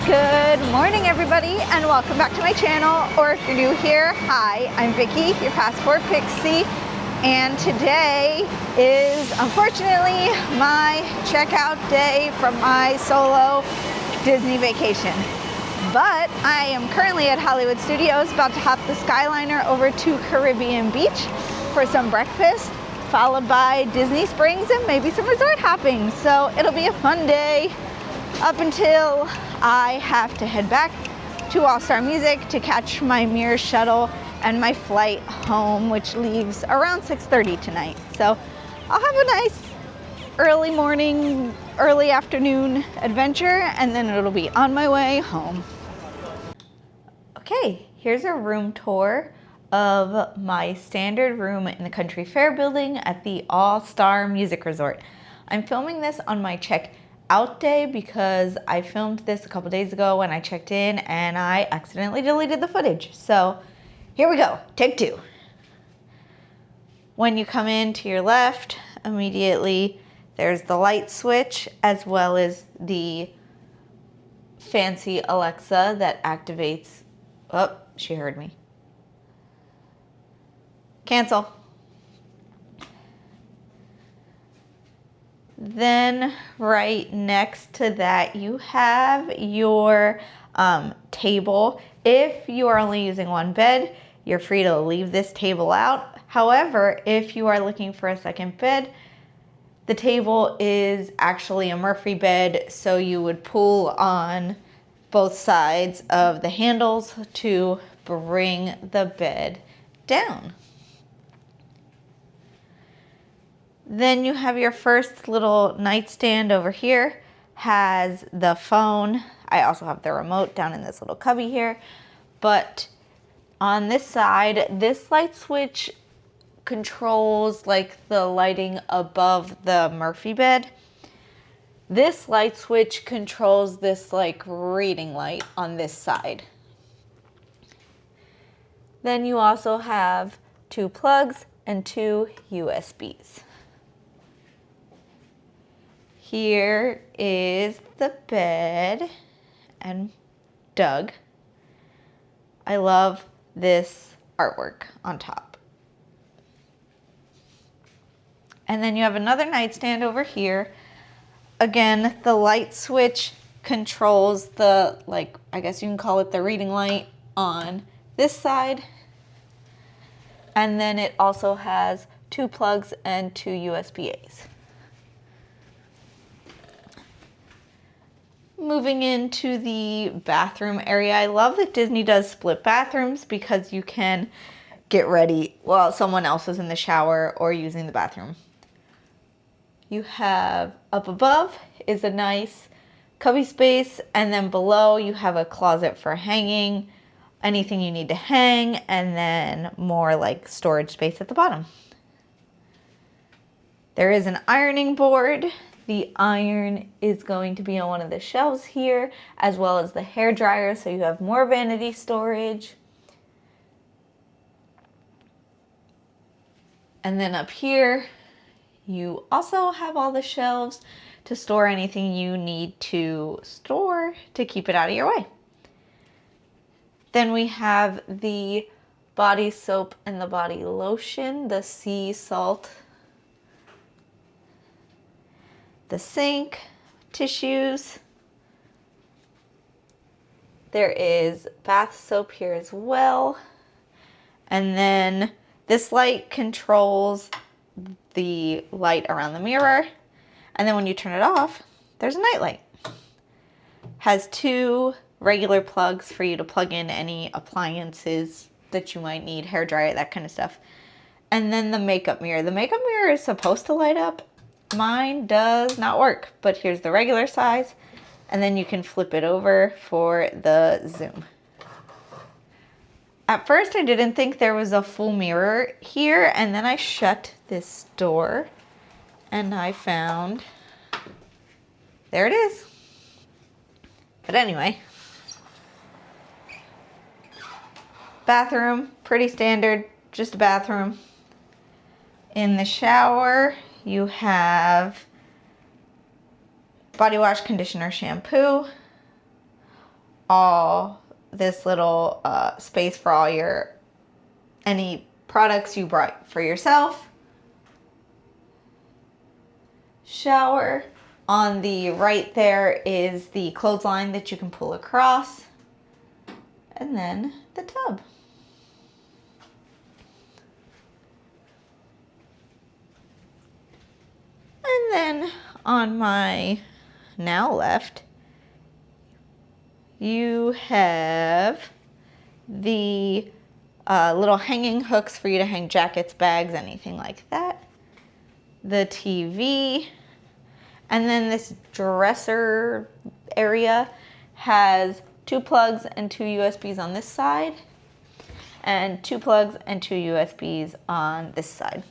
Good morning, everybody, and welcome back to my channel. Or if you're new here, hi, I'm Vicky, your passport Pixie, and today is unfortunately my checkout day from my solo Disney vacation. But I am currently at Hollywood Studios, about to hop the Skyliner over to Caribbean Beach for some breakfast, followed by Disney Springs and maybe some resort hopping. So it'll be a fun day up until I have to head back to All-Star Music to catch my mirror shuttle and my flight home, which leaves around 6:30 tonight. So I'll have a nice early morning, early afternoon adventure, and then it'll be on my way home. Okay, here's a room tour of my standard room in the Country Fair building at the All-Star Music Resort. I'm filming this on my check-out day because I filmed this a couple days ago when I checked in and I accidentally deleted the footage. So here we go, take two. When you come in to your left, immediately there's the light switch as well as the fancy Alexa that activates. Oh, she heard me. Cancel. Then right next to that, you have your table. If you are only using one bed, you're free to leave this table out. However, if you are looking for a second bed, the table is actually a Murphy bed, so you would pull on both sides of the handles to bring the bed down. Then you have your first little nightstand over here, has the phone. I also have the remote down in this little cubby here. But on this side, this light switch controls like the lighting above the Murphy bed. This light switch controls this like reading light on this side. Then you also have two plugs and two USBs. Here is the bed and Doug. I love this artwork on top. And then you have another nightstand over here. Again, the light switch controls the, like, I guess you can call it the reading light on this side. And then it also has two plugs and two USB-As. Moving into the bathroom area, I love that Disney does split bathrooms because you can get ready while someone else is in the shower or using the bathroom. You have up above is a nice cubby space, and then below you have a closet for hanging anything you need to hang, and then more like storage space at the bottom. There is an ironing board. The iron is going to be on one of the shelves here, as well as the hair dryer, so you have more vanity storage. And then up here, you also have all the shelves to store anything you need to store to keep it out of your way. Then we have the body soap and the body lotion, the sea salt, the sink, tissues. There is bath soap here as well. And then this light controls the light around the mirror. And then when you turn it off, there's a night light. Has two regular plugs for you to plug in any appliances that you might need, hair dryer, that kind of stuff. And then the makeup mirror. The makeup mirror is supposed to light up. Mine does not work, but here's the regular size, and then you can flip it over for the zoom. At first I didn't think there was a full mirror here, and then I shut this door and I found, there it is. But anyway, bathroom, pretty standard, just a bathroom. In the shower, you have body wash, conditioner, shampoo. all this little space for all any products you brought for yourself. Shower. On the right there is the clothesline that you can pull across. And then the tub. And then on my now left, you have the little hanging hooks for you to hang jackets, bags, anything like that. The TV. And then this dresser area has 2 plugs and 2 USBs on this side, and 2 plugs and 2 USBs on this side.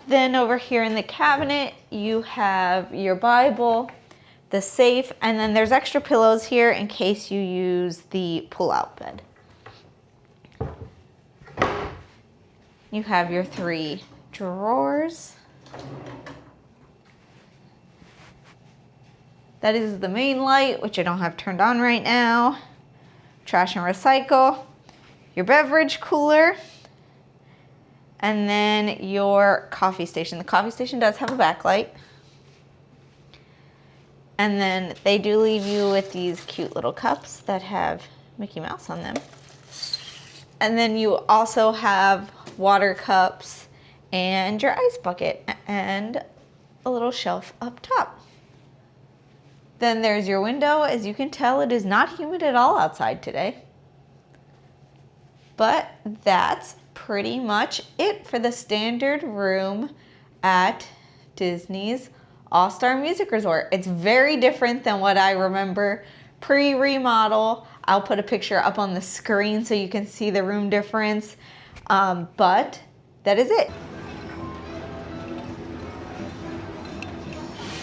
Then over here in the cabinet, you have your Bible, the safe, and then there's extra pillows here in case you use the pull-out bed. You have your 3 drawers. That is the main light, which I don't have turned on right now. Trash and recycle. Your beverage cooler. And then your coffee station. The coffee station does have a backlight. And then they do leave you with these cute little cups that have Mickey Mouse on them. And then you also have water cups and your ice bucket and a little shelf up top. Then there's your window. As you can tell, it is not humid at all outside today. But that's pretty much it for the standard room at Disney's All-Star Music Resort. It's very different than what I remember pre-remodel. I'll put a picture up on the screen so you can see the room difference. But that is it.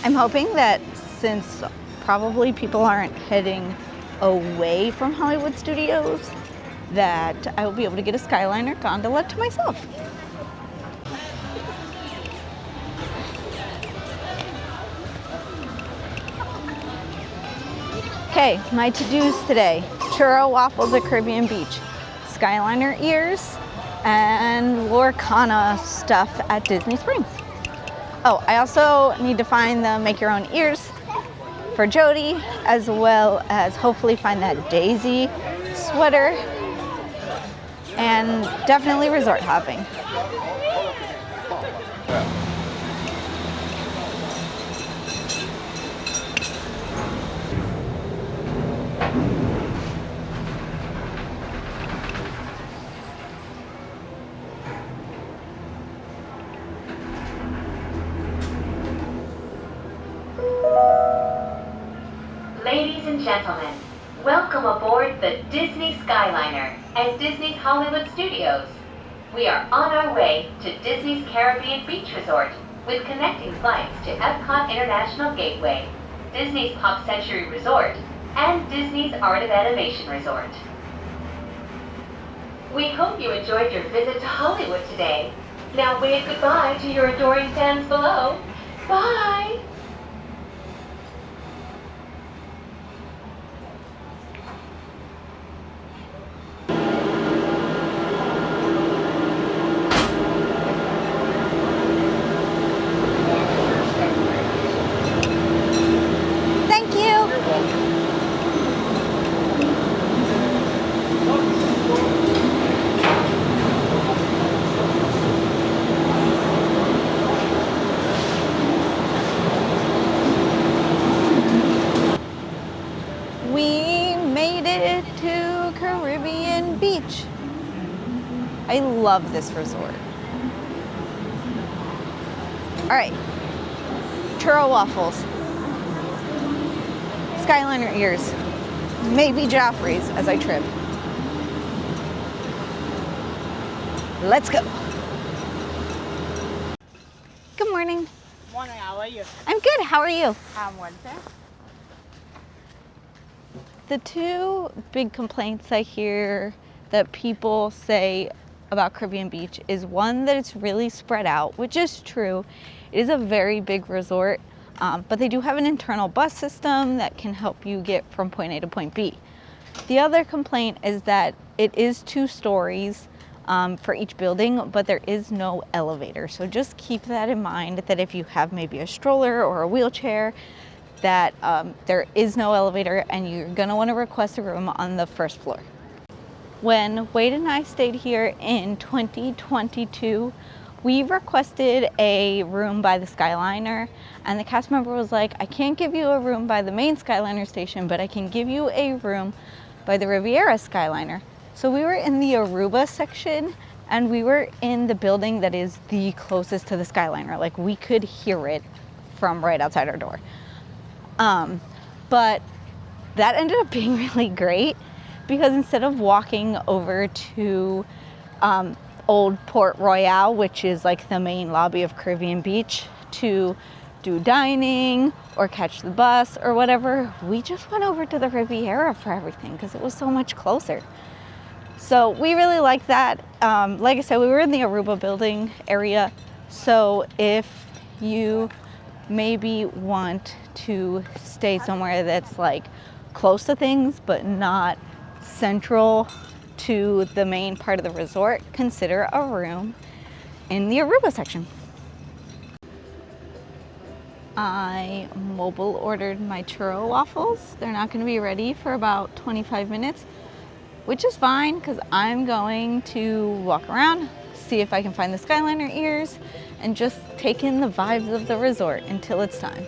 I'm hoping that since probably people aren't heading away from Hollywood Studios, that I will be able to get a Skyliner gondola to myself. Okay, my to-dos today: churro waffles at Caribbean Beach, Skyliner ears, and Lorcana stuff at Disney Springs. Oh, I also need to find the make your own ears for Jody, as well as hopefully find that Daisy sweater, and definitely resort hopping. Ladies and gentlemen, welcome aboard the Disney Skyliner at Disney's Hollywood Studios. We are on our way to Disney's Caribbean Beach Resort with connecting flights to Epcot International Gateway, Disney's Pop Century Resort, and Disney's Art of Animation Resort. We hope you enjoyed your visit to Hollywood today. Now wave goodbye to your adoring fans below. Bye! I love this resort. All right, churro waffles, Skyliner ears, maybe Joffrey's as I trip. Let's go. Good morning. Morning, how are you? I'm good, how are you? I'm Wednesday. The two big complaints I hear that people say about Caribbean Beach is, one, that it's really spread out, which is true. It is a very big resort, But they do have an internal bus system that can help you get from point A to point B. The other complaint is that it is 2 stories for each building, but there is no elevator. So just keep that in mind, that if you have maybe a stroller or a wheelchair, that there is no elevator and you're gonna wanna request a room on the 1st floor. When Wade and I stayed here in 2022, we requested a room by the Skyliner, and the cast member was like, I can't give you a room by the main Skyliner station, but I can give you a room by the Riviera Skyliner. So we were in the Aruba section, and we were in the building that is the closest to the Skyliner. Like, we could hear it from right outside our door. But that ended up being really great, because instead of walking over to Old Port Royale, which is like the main lobby of Caribbean Beach, to do dining or catch the bus or whatever, we just went over to the Riviera for everything because it was so much closer. So we really like that. Like I said, we were in the Aruba building area. So if you maybe want to stay somewhere that's like close to things but not central to the main part of the resort, consider a room in the Aruba section. I mobile ordered my churro waffles. They're not going to be ready for about 25 minutes, which is fine because I'm going to walk around, see if I can find the Skyliner ears, and just take in the vibes of the resort until it's time.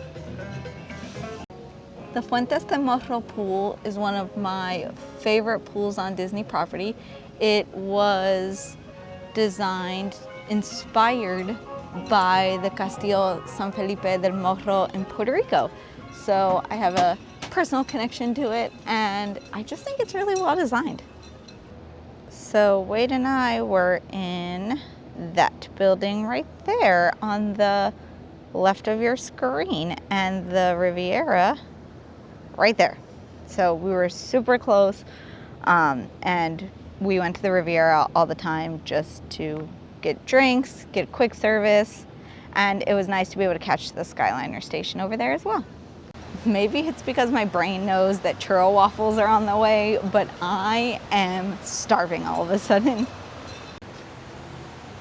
The Fuentes de Morro pool is one of my favorite pools on Disney property. It was designed, inspired by the Castillo San Felipe del Morro in Puerto Rico. So I have a personal connection to it, and I just think it's really well designed. So Wade and I were in that building right there on the left of your screen, and the Riviera right there. So we were super close, and we went to the Riviera all the time just to get drinks, get quick service, and it was nice to be able to catch the Skyliner station over there as well. Maybe it's because my brain knows that churro waffles are on the way, but I am starving all of a sudden.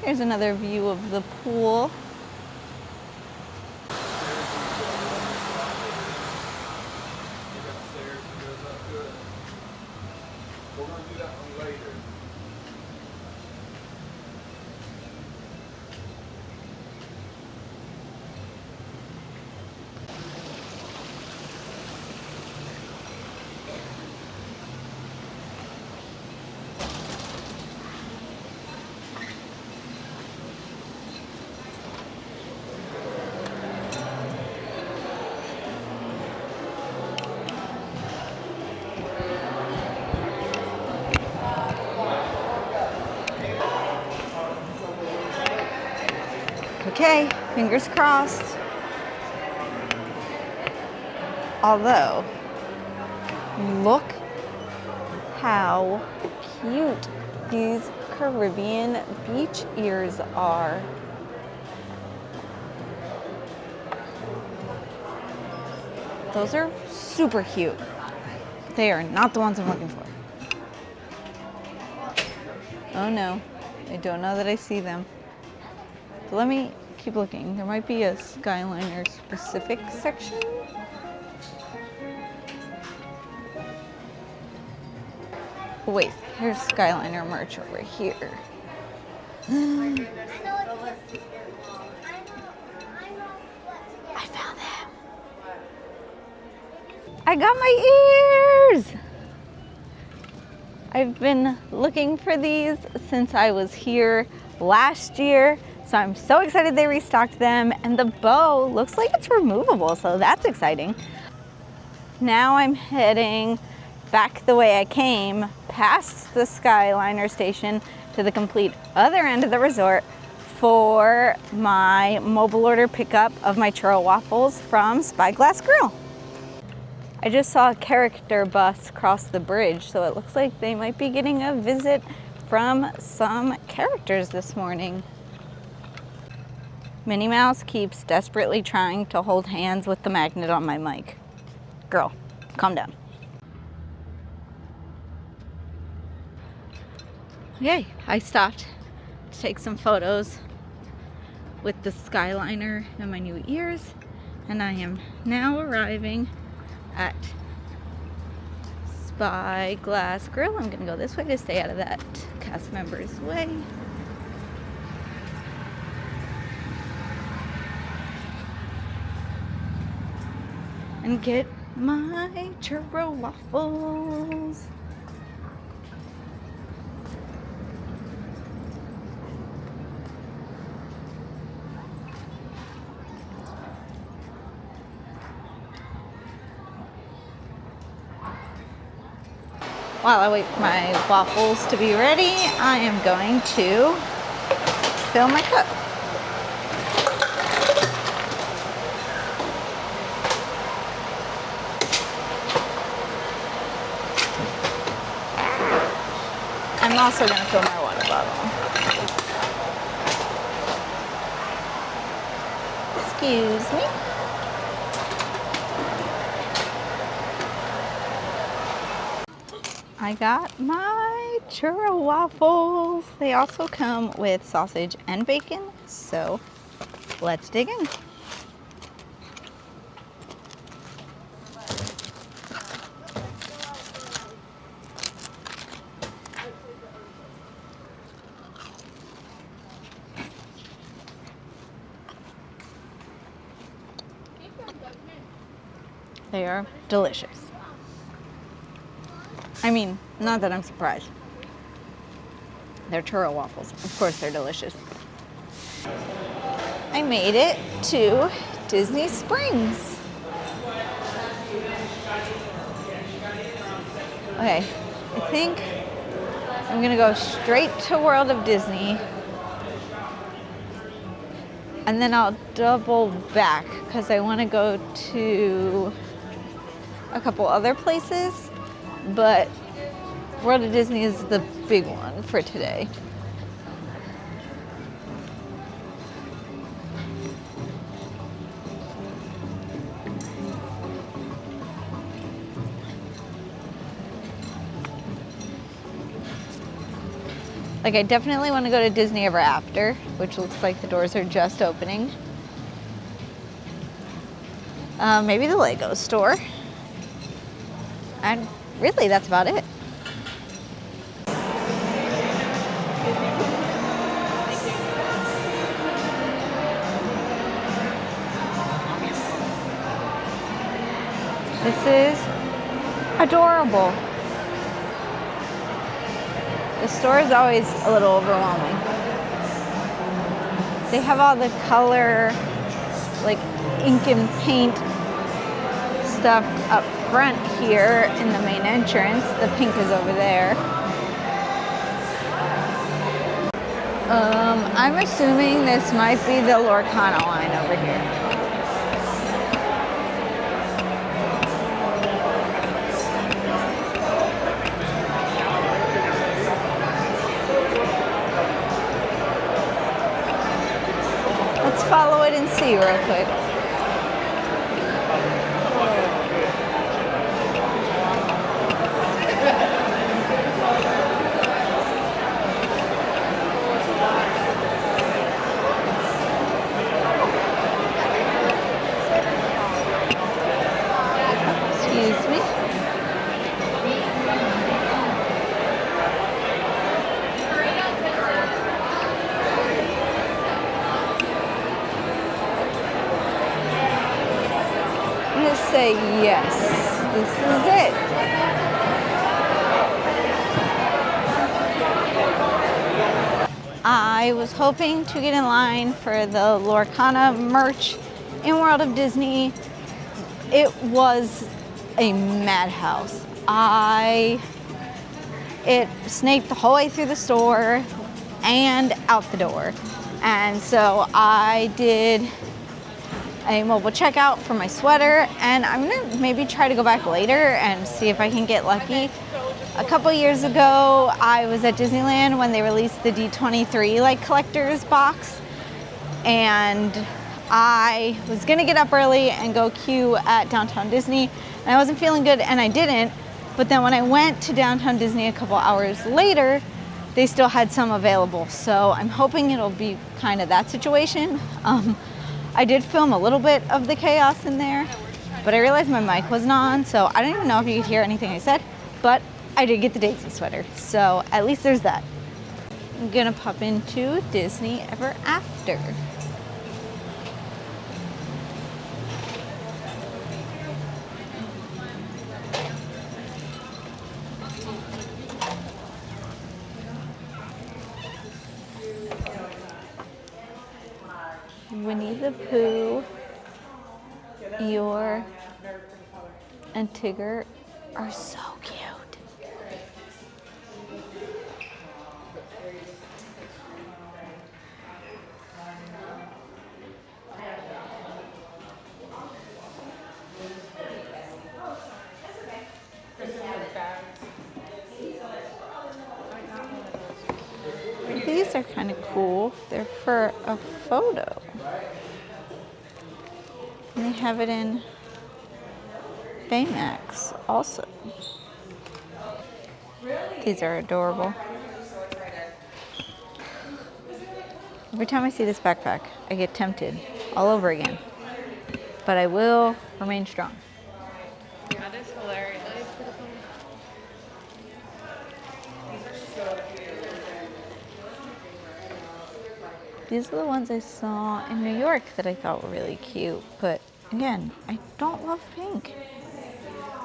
Here's another view of the pool. Okay, fingers crossed. Although, look how cute these Caribbean beach ears are. Those are super cute. They are not the ones I'm looking for. Oh no, I don't know that I see them. So let me keep looking. There might be a Skyliner specific section. Wait, here's Skyliner merch over here. I found them. I got my ears! I've been looking for these since I was here last year. So I'm so excited they restocked them, and the bow looks like it's removable, so that's exciting. Now I'm heading back the way I came, past the Skyliner station to the complete other end of the resort for my mobile order pickup of my churro waffles from Spyglass Grill. I just saw a character bus cross the bridge, so it looks like they might be getting a visit from some characters this morning. Minnie Mouse keeps desperately trying to hold hands with the magnet on my mic. Girl, calm down. Okay, I stopped to take some photos with the Skyliner in my new ears, and I am now arriving at Spyglass Grill. I'm gonna go this way to stay out of that cast member's way. And get my churro waffles. While I wait for my waffles to be ready, I am going to fill my cup. I'm also going to fill my water bottle. Excuse me. I got my churro waffles. They also come with sausage and bacon, so let's dig in. They are delicious. I mean, not that I'm surprised. They're churro waffles. Of course they're delicious. I made it to Disney Springs. Okay, I think I'm gonna go straight to World of Disney, and then I'll double back because I want to go to a couple other places, but World of Disney is the big one for today. Like, I definitely want to go to Disney Ever After, which looks like the doors are just opening. Maybe the Lego store. And really, that's about it. This is adorable. The store is always a little overwhelming. They have all the color, like ink and paint stuff up front here in the main entrance. The pink is over there. I'm assuming this might be the Lorcana line over here. Let's follow it and see real quick. Excuse me. I'm gonna say yes. This is it. I was hoping to get in line for the Lorcana merch in World of Disney. It was a madhouse. It snaked the whole way through the store and out the door. And so I did a mobile checkout for my sweater, and I'm gonna maybe try to go back later and see if I can get lucky. A couple years ago, I was at Disneyland when they released the D23 like collector's box, and I was gonna get up early and go queue at Downtown Disney, and I wasn't feeling good and I didn't. But then when I went to Downtown Disney a couple hours later, they still had some available. So I'm hoping it'll be kind of that situation. I did film a little bit of the chaos in there, but I realized my mic wasn't on, so I don't even know if you could hear anything I said, but I did get the Daisy sweater, so at least there's that. I'm gonna pop into Disney Ever After. Winnie the Pooh, Eeyore, and Tigger are so cute. These are kind of cool. They're for a photo. And they have it in Baymax also. These are adorable. Every time I see this backpack, I get tempted all over again. But I will remain strong. That is hilarious. These are the ones I saw in New York that I thought were really cute. But again, I don't love pink.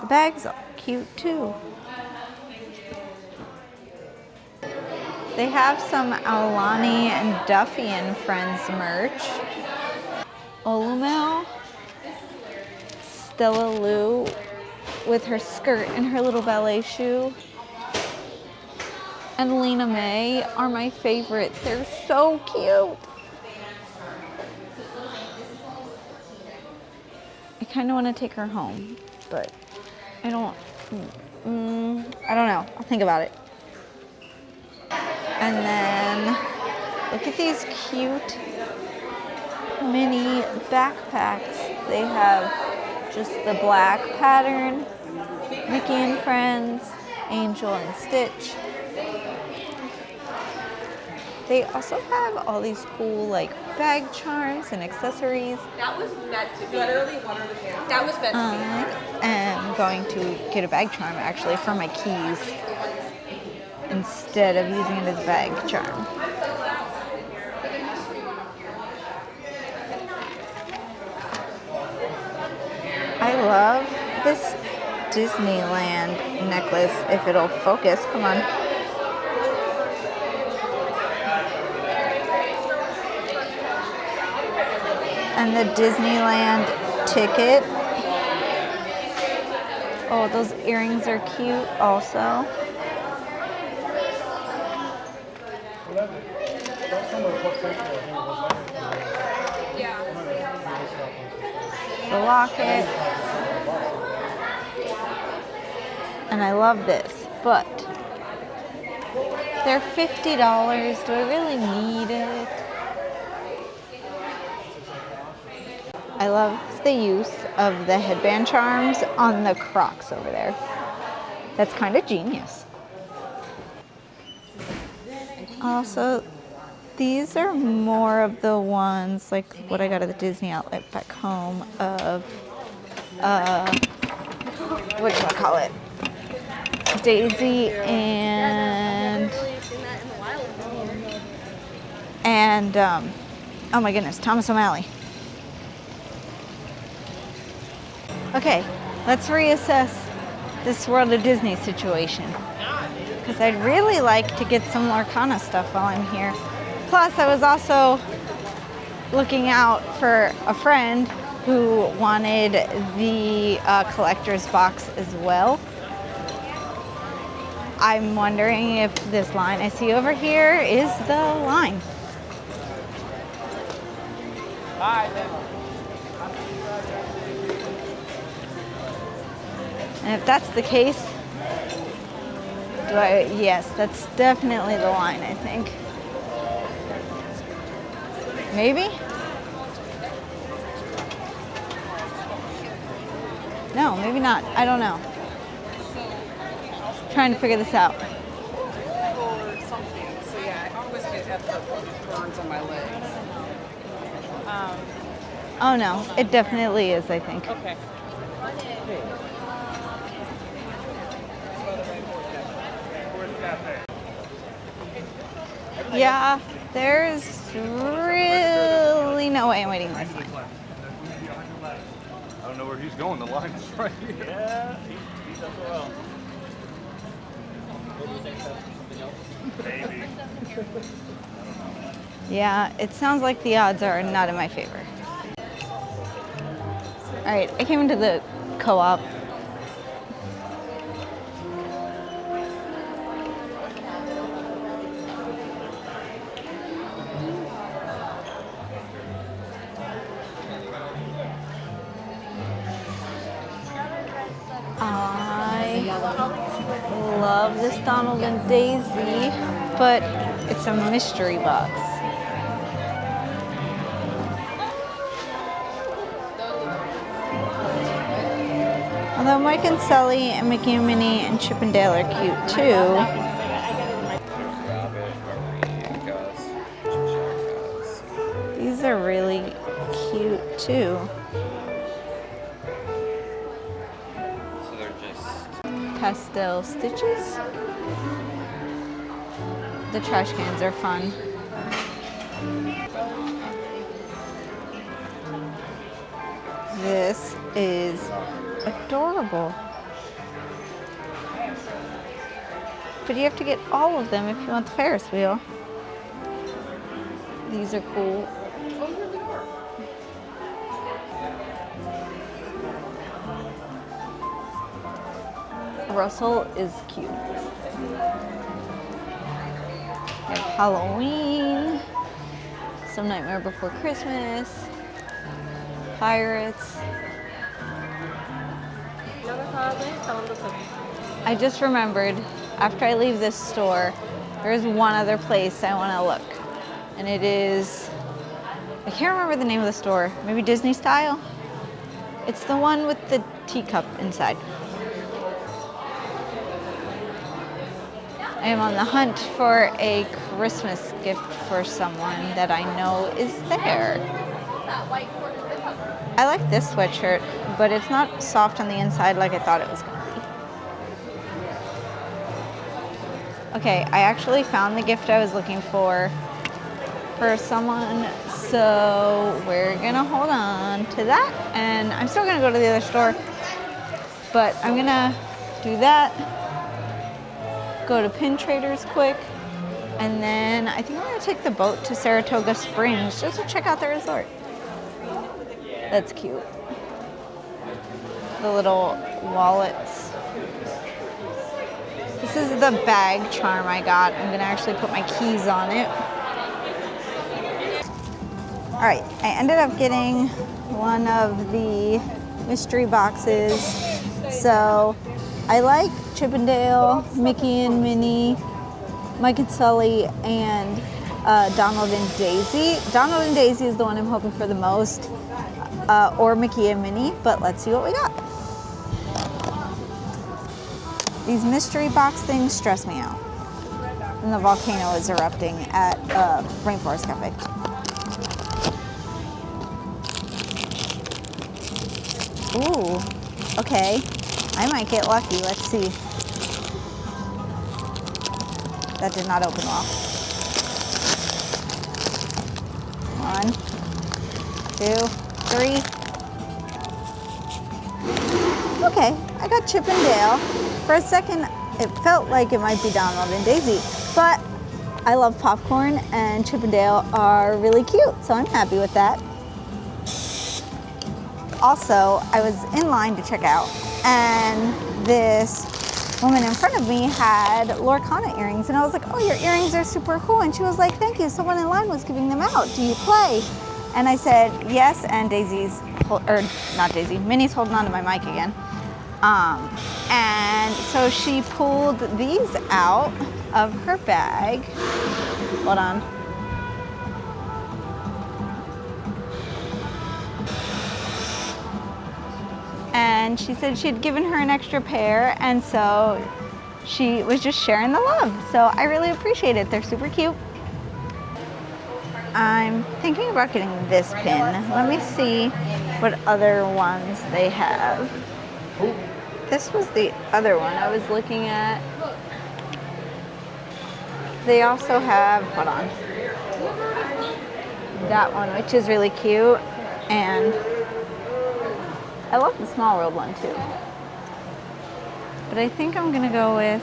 The bags are cute too. They have some Aulani and Duffy and Friends merch. Olumel, Stella Lou with her skirt and her little ballet shoe, and Lena May are my favorite. They're so cute. I kind of want to take her home, but I don't know. I'll think about it. And then look at these cute mini backpacks. They have just the black pattern, Mickey and Friends, Angel and Stitch. They also have all these cool like bag charms and accessories. That was meant to be. Literally one of the things. That was meant to be. I am going to get a bag charm actually for my keys instead of using it as a bag charm. I love this Disneyland necklace, if it'll focus. Come on. And the Disneyland ticket. Oh, those earrings are cute also. The locket. And I love this, but they're $50. Do I really need it? I love the use of the headband charms on the Crocs over there. That's kind of genius. Also, these are more of the ones like what I got at the Disney outlet back home of, whatchamacallit? Daisy and oh my goodness, Thomas O'Malley. Okay, let's reassess this World of Disney situation, because I'd really like to get some Lorcana stuff while I'm here. Plus, I was also looking out for a friend who wanted the collector's box as well. I'm wondering if this line I see over here is the line. Bye, then. And if that's the case, yes, that's definitely the line, I think. Maybe? No, maybe not. I don't know. Trying to figure this out. Or something. So yeah, I always have the burns on my legs. Oh no, it definitely is, I think. Okay. Yeah, there's really no way I'm waiting this line. I don't know where he's going. The line is right here. Yeah, he's up well. Maybe. Yeah, it sounds like the odds are not in my favor. All right, I came into the co-op. I love this Donald and Daisy, but it's a mystery box. Although Mike and Sully and Mickey and Minnie and Chip and Dale are cute too. These are really cute too. So they're just Pastel stitches. The trash cans are fun. This is adorable. But you have to get all of them if you want the Ferris wheel. These are cool. Russell is cute. We have Halloween, Some Nightmare Before Christmas, Pirates. I just remembered, after I leave this store, there's one other place I want to look. And it is, I can't remember the name of the store, maybe Disney Style? It's the one with the teacup inside. I am on the hunt for a Christmas gift for someone that I know is there. I like this sweatshirt, but it's not soft on the inside like I thought it was going to be. Okay, I actually found the gift I was looking for someone, so we're gonna hold on to that, and I'm still gonna go to the other store, but I'm gonna do that, go to Pin Traders quick, and then I think I'm gonna take the boat to Saratoga Springs just to check out the resort. That's cute. The little wallets. This is the bag charm I got. I'm gonna actually put my keys on it. All right, I ended up getting one of the mystery boxes. So I like Chip and Dale, Mickey and Minnie, Mike and Sully, and Donald and Daisy. Donald and Daisy is the one I'm hoping for the most, or Mickey and Minnie, but let's see what we got. These mystery box things stress me out. And the volcano is erupting at Rainforest Cafe. Ooh, okay. I might get lucky. Let's see. That did not open well. 1, 2, 3. Okay, I got Chip and Dale. For a second, it felt like it might be Donald and Daisy, but I love popcorn and Chip and Dale are really cute, so I'm happy with that. Also, I was in line to check out, and this woman in front of me had Lorcana earrings, and I was like, oh, your earrings are super cool. And she was like, thank you, someone in line was giving them out. Do you play? And I said, yes, and Daisy's, or not Daisy, Minnie's holding on to my mic again. And so she pulled these out of her bag. Hold on. and she said she had given her an extra pair, and so she was just sharing the love. So I really appreciate it. They're super cute. I'm thinking about getting this pin. Let me see what other ones they have. This was the other one I was looking at. They also have, hold on, that one, which is really cute. And I love the Small World one too. But I think I'm gonna go with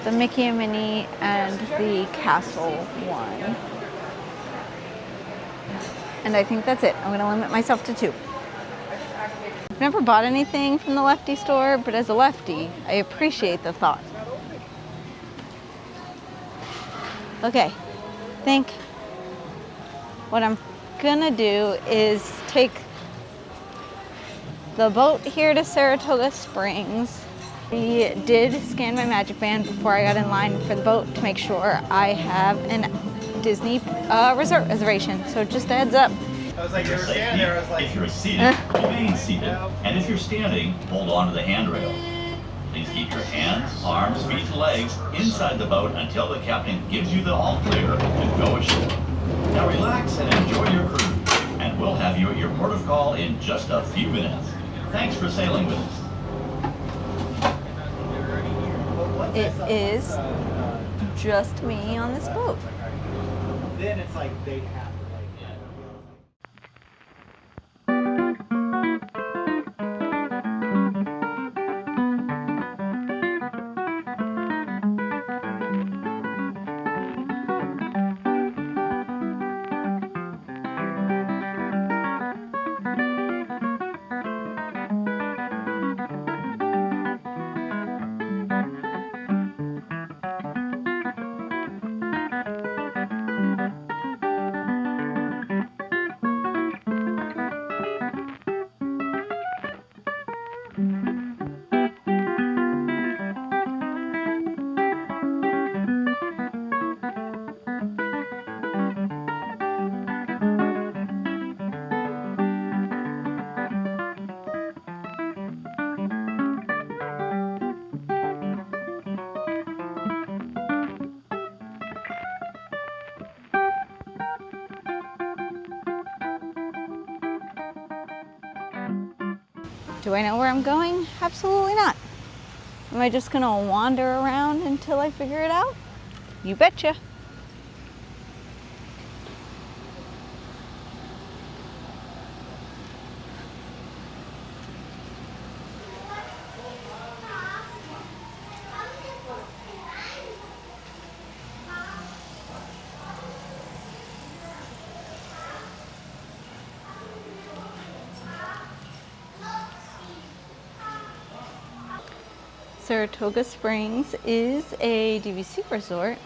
the Mickey and Minnie and the Castle one. And I think that's it. I'm gonna limit myself to 2. I've never bought anything from the Lefty store, but as a lefty, I appreciate the thought. Okay, I think what I'm gonna do is take the boat here to Saratoga Springs. We did scan my Magic Band before I got in line for the boat to make sure I have an Disney resort reservation. So just a heads up. I was like, you were standing there, I was like... If you're seated, remain seated. And if you're standing, hold on to the handrail. Please keep your hands, arms, feet, and legs inside the boat until the captain gives you the all clear to go ashore. Now relax and enjoy your cruise. And we'll have you at your port of call in just a few minutes. Thanks for sailing with us. It is just me on this boat. Then it's like they have to like. Do I know where I'm going? Absolutely not. Am I just gonna wander around until I figure it out? You betcha. Saratoga Springs is a DVC resort.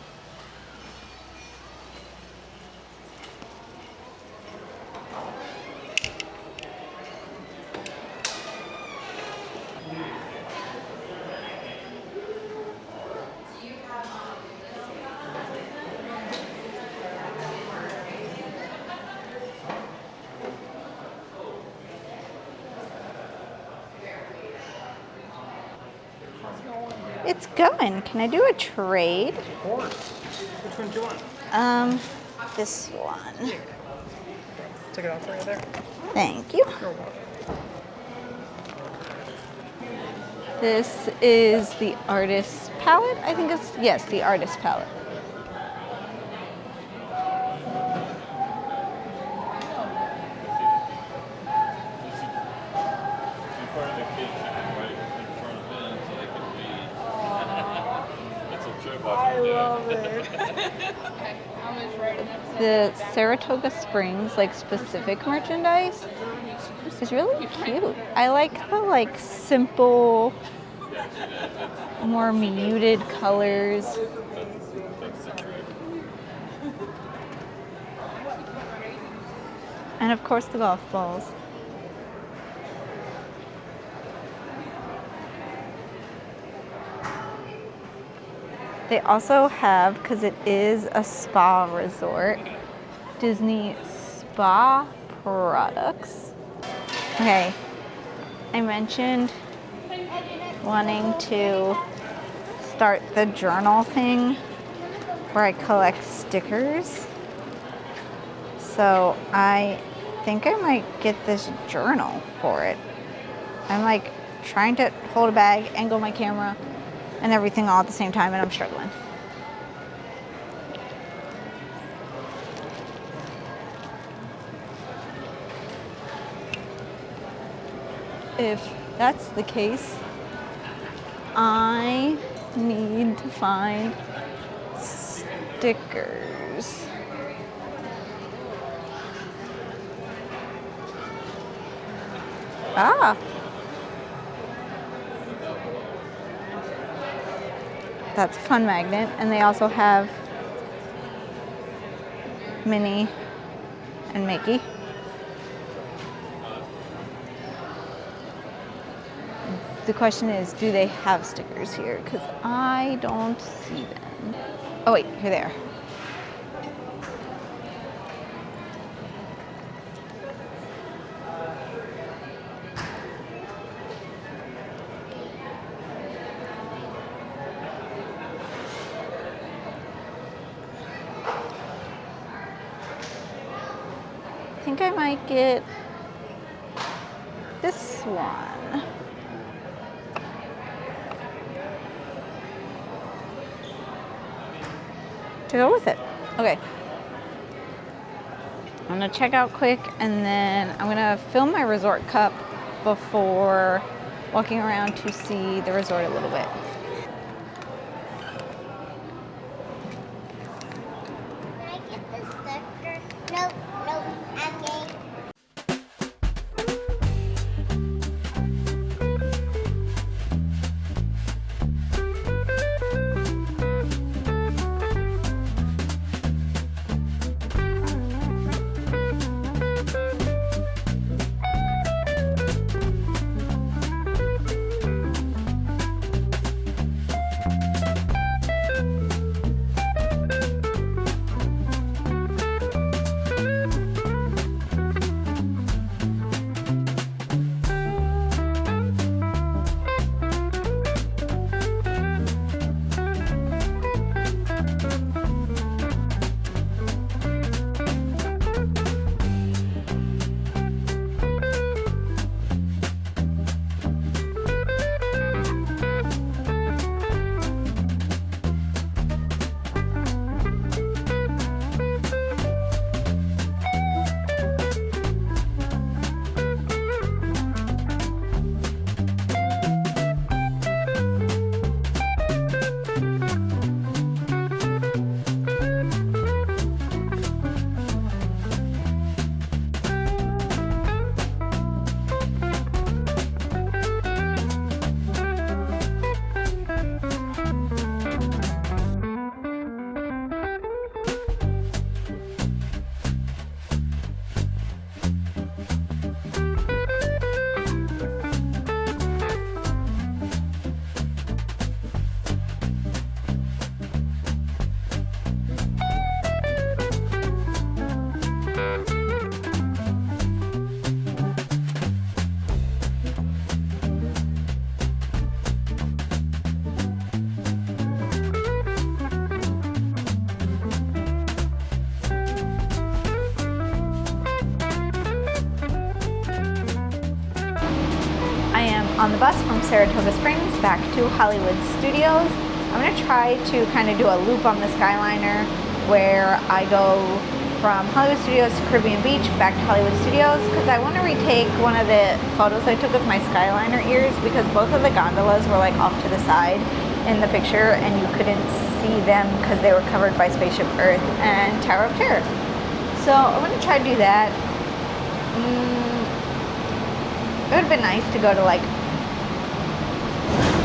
It's going. Can I do a trade? Of course. Which one do you want? This one. Take it off right there. Thank you. You're welcome. This is the artist palette. I think it's, yes, the artist palette. I love it. The Saratoga Springs, like, specific merchandise is really cute. I like the, like, simple, more muted colors. And of course the golf balls. They also have, because it is a spa resort, Disney spa products. Okay, I mentioned wanting to start the journal thing where I collect stickers. So I think I might get this journal for it. I'm like trying to hold a bag, angle my camera, and everything all at the same time, and I'm struggling. If that's the case, I need to find stickers. Ah. That's a fun magnet. And they also have Minnie and Mickey. The question is, do they have stickers here? Because I don't see them. Oh wait, here they are. I think I might get this one. To go with it. Okay. I'm gonna check out quick and then I'm gonna fill my resort cup before walking around to see the resort a little bit. Can I get the sticker? Nope, I'm game. On the bus from Saratoga Springs back to Hollywood Studios. I'm gonna try to kind of do a loop on the Skyliner where I go from Hollywood Studios to Caribbean Beach back to Hollywood Studios because I want to retake one of the photos I took with my Skyliner ears because both of the gondolas were like off to the side in the picture and you couldn't see them because they were covered by Spaceship Earth and Tower of Terror. So I'm gonna try to do that. It would have been nice to go to like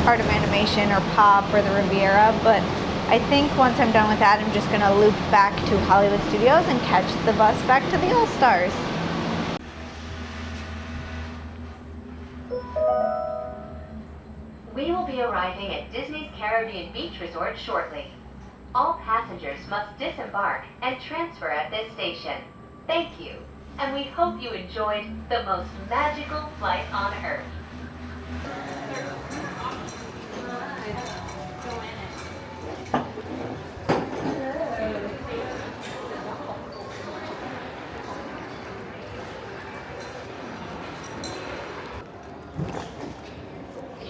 Art of Animation or Pop or the Riviera, but I think once I'm done with that, I'm just gonna loop back to Hollywood Studios and catch the bus back to the All-Stars. We will be arriving at Disney's Caribbean Beach Resort shortly. All passengers must disembark and transfer at this station. Thank you, and we hope you enjoyed the most magical flight on Earth.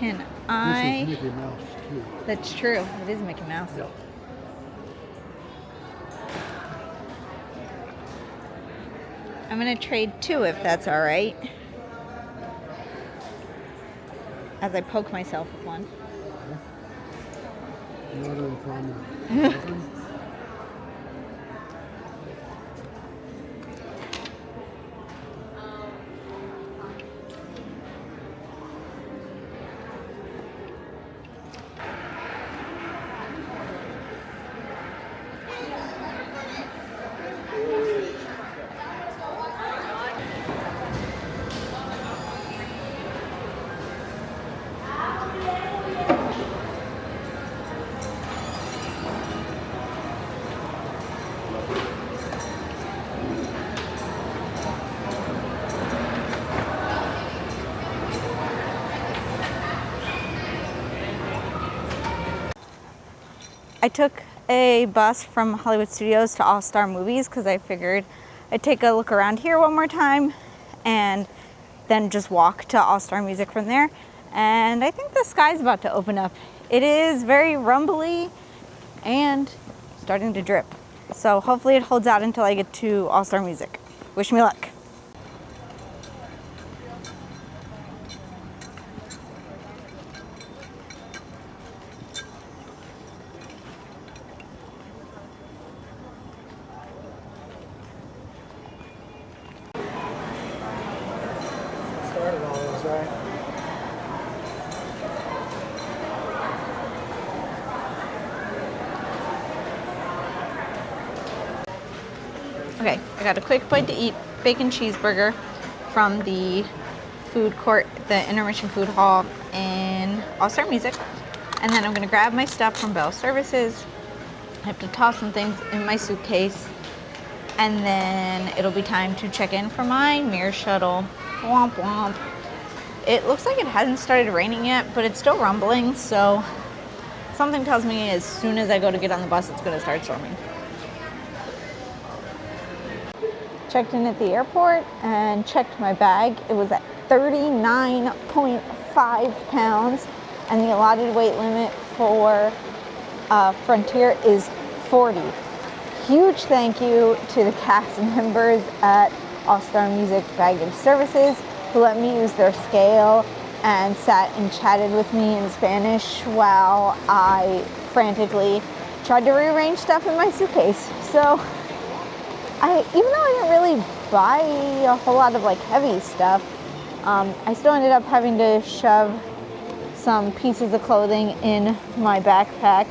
Can This I? is Mickey Mouse too. That's true. It is Mickey Mouse. Yep. I'm gonna trade two if that's all right. As I poke myself with one. Not uncommon. I took a bus from Hollywood Studios to All Star Movies because I figured I'd take a look around here one more time and then just walk to All Star Music from there. And I think the sky's about to open up. It is very rumbly and starting to drip. So hopefully it holds out until I get to All Star Music. Wish me luck. Started all those, right? Okay, I got a quick bite to eat bacon cheeseburger from the food court, the intermission food hall in All Star Music. And then I'm gonna grab my stuff from Bell Services. I have to toss some things in my suitcase. And then it'll be time to check in for my mirror shuttle. Womp womp. It looks like it hasn't started raining yet, but it's still rumbling, so something tells me as soon as I go to get on the bus, it's gonna start storming. Checked in at the airport and checked my bag. It was at 39.5 pounds, and the allotted weight limit for Frontier is 40. Huge thank you to the cast members at All Star Music Baggage Services who let me use their scale and sat and chatted with me in Spanish while I frantically tried to rearrange stuff in my suitcase. So even though I didn't really buy a whole lot of like heavy stuff, I still ended up having to shove some pieces of clothing in my backpack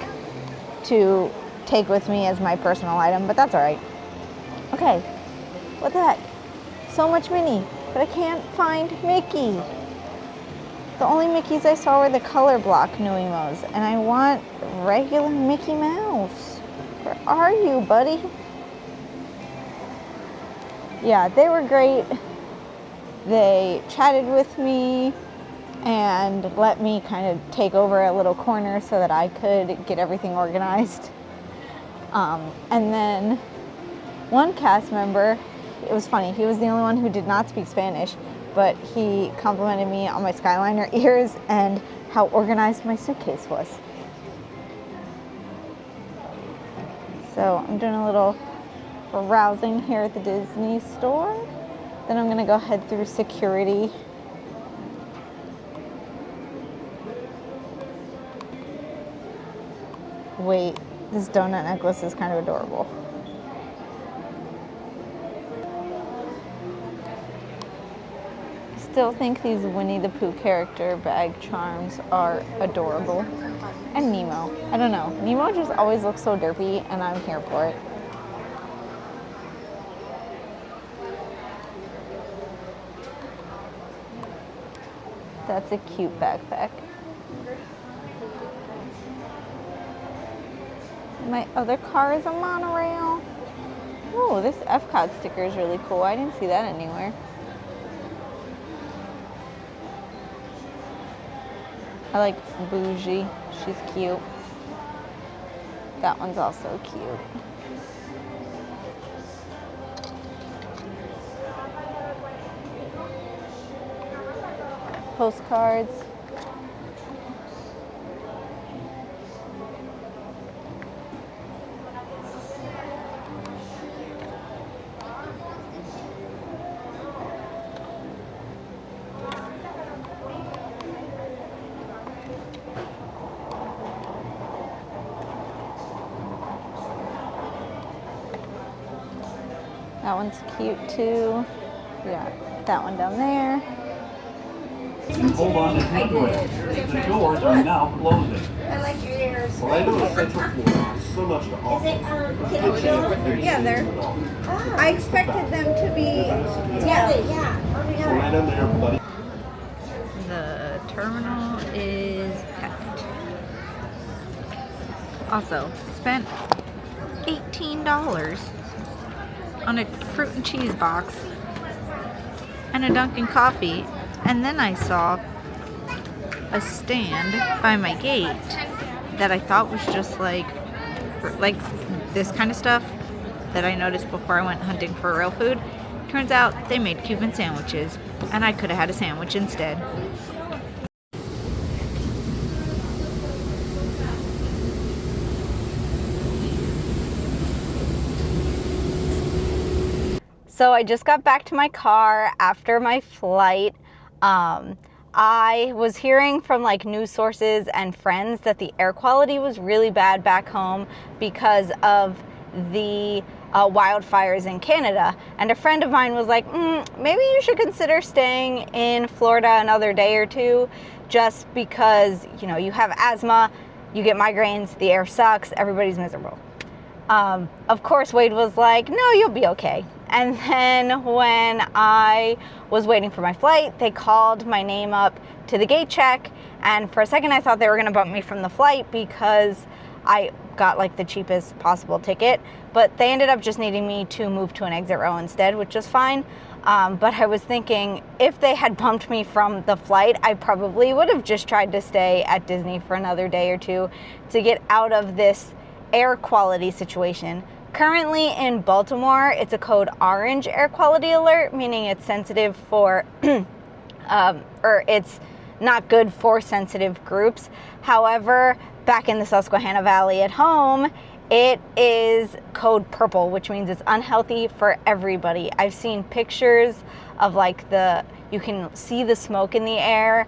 to take with me as my personal item, but that's all right. Okay, what the heck? So much Minnie, but I can't find Mickey. The only Mickeys I saw were the color block Nuimos, and I want regular Mickey Mouse. Where are you, buddy? Yeah, they were great. They chatted with me and let me kind of take over a little corner so that I could get everything organized. And then one cast member, it was funny, he was the only one who did not speak Spanish, but he complimented me on my Skyliner ears and how organized my suitcase was. So I'm doing a little browsing here at the Disney store. Then I'm gonna go head through security. Wait, this donut necklace is kind of adorable. Still think these Winnie the Pooh character bag charms are adorable. And Nemo. I don't know. Nemo just always looks so derpy and I'm here for it. That's a cute backpack. My other car is a monorail. Oh, this Epcot sticker is really cool. I didn't see that anywhere. I like Bougie. She's cute. That one's also cute. Postcards. That one's cute too. Yeah, that one down there. Hold on to handrails. The doors are now closing. I like your ears. Right on the central floor, so much to offer. Yeah, they're. I expected them to be. Yeah. So right on there, buddy. The terminal is packed. Also, spent $18 on a fruit and cheese box and a Dunkin' coffee, and then I saw a stand by my gate that I thought was just like this kind of stuff that I noticed before I went hunting for real food. Turns out they made Cuban sandwiches, and I could have had a sandwich instead. So I just got back to my car after my flight. I was hearing from like news sources and friends that the air quality was really bad back home because of the wildfires in Canada. And a friend of mine was like, maybe you should consider staying in Florida another day or two, just because, you know, you have asthma, you get migraines, the air sucks, everybody's miserable. Of course, Wade was like, no, you'll be okay. And then when I was waiting for my flight, they called my name up to the gate check. And for a second, I thought they were going to bump me from the flight because I got like the cheapest possible ticket. But they ended up just needing me to move to an exit row instead, which is fine. But I was thinking if they had bumped me from the flight, I probably would have just tried to stay at Disney for another day or two to get out of this air quality situation. Currently in Baltimore, it's a code orange air quality alert, meaning it's sensitive for, or it's not good for sensitive groups. However, back in the Susquehanna Valley at home, it is code purple, which means it's unhealthy for everybody. I've seen pictures of like you can see the smoke in the air,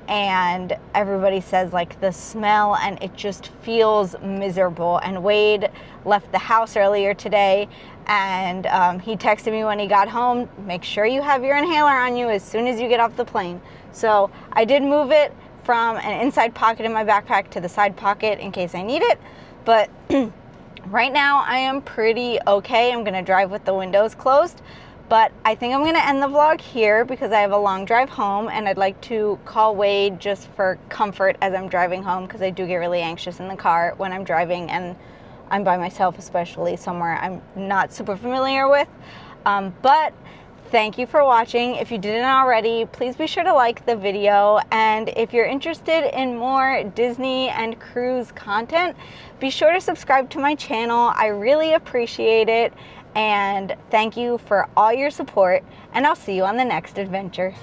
and everybody says like the smell, and it just feels miserable. And Wade left the house earlier today, and he texted me when he got home, make sure you have your inhaler on you as soon as you get off the plane. So I did move it from an inside pocket in my backpack to the side pocket in case I need it, but right now I am pretty okay. I'm gonna drive with the windows closed. But I think I'm going to end the vlog here because I have a long drive home, and I'd like to call Wade just for comfort as I'm driving home, because I do get really anxious in the car when I'm driving and I'm by myself, especially somewhere I'm not super familiar with. But thank you for watching. If you didn't already, please be sure to like the video. And if you're interested in more Disney and cruise content, be sure to subscribe to my channel. I really appreciate it. And thank you for all your support, and I'll see you on the next adventure.